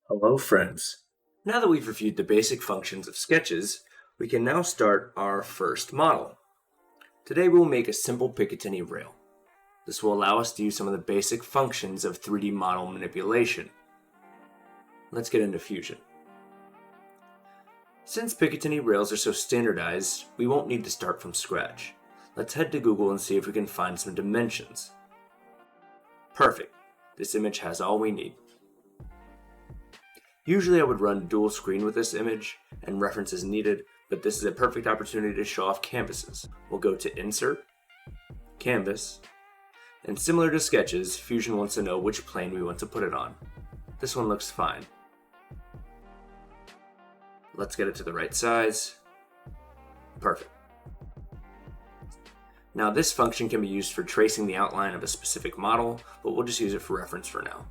Hello friends. Now that we've reviewed the basic functions of sketches, we can now start our first model. Today we will make a simple Picatinny rail. This will allow us to use some of the basic functions of 3D model manipulation. Let's get into Fusion. Since Picatinny rails are so standardized, we won't need to start from scratch. Let's head to Google and see if we can find some dimensions. Perfect. This image has all we need. Usually I would run dual screen with this image and reference as needed, but this is a perfect opportunity to show off canvases. We'll go to Insert, Canvas, and similar to sketches, Fusion wants to know which plane we want to put it on. This one looks fine. Let's get it to the right size. Perfect. Now this function can be used for tracing the outline of a specific model, but we'll just use it for reference for now.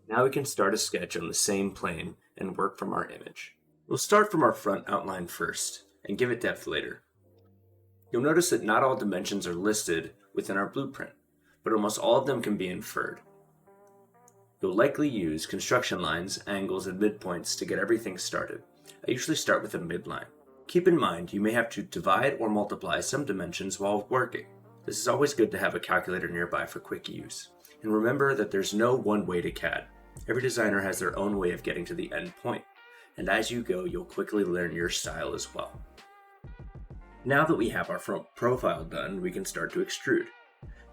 Now we can start a sketch on the same plane and work from our image. We'll start from our front outline first and give it depth later. You'll notice that not all dimensions are listed within our blueprint, but almost all of them can be inferred. You'll likely use construction lines, angles, and midpoints to get everything started. I usually start with a midline. Keep in mind you may have to divide or multiply some dimensions while working. This is always good to have a calculator nearby for quick use. And remember that there's no one way to CAD. Every designer has their own way of getting to the end point, and as you go, you'll quickly learn your style as well. Now that we have our front profile done, we can start to extrude.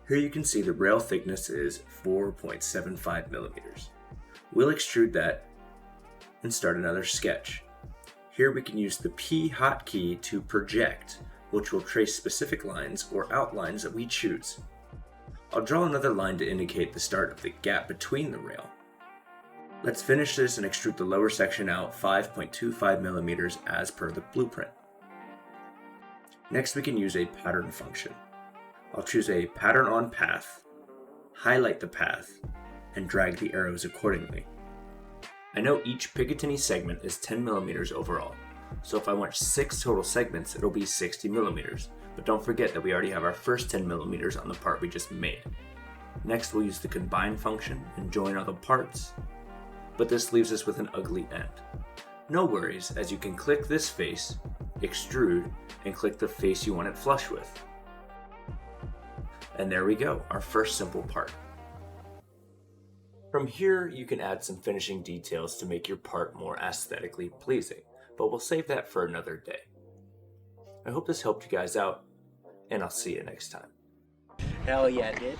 Here you can see the rail thickness is 4.75 millimeters. We'll extrude that and start another sketch. Here we can use the P hotkey to project, which will trace specific lines or outlines that we choose. I'll draw another line to indicate the start of the gap between the rail. Let's finish this and extrude the lower section out 5.25 millimeters as per the blueprint. Next we can use a pattern function. I'll choose a pattern on path, highlight the path, and drag the arrows accordingly. I know each Picatinny segment is 10 millimeters overall, so if I want 6 total segments, it'll be 60 millimeters. But don't forget that we already have our first 10 millimeters on the part we just made. Next we'll use the combine function and join all the parts, but this leaves us with an ugly end. No worries, as you can click this face, extrude, and click the face you want it flush with. And there we go, our first simple part. From here, you can add some finishing details to make your part more aesthetically pleasing, but we'll save that for another day. I hope this helped you guys out, and I'll see you next time. Hell yeah, it did.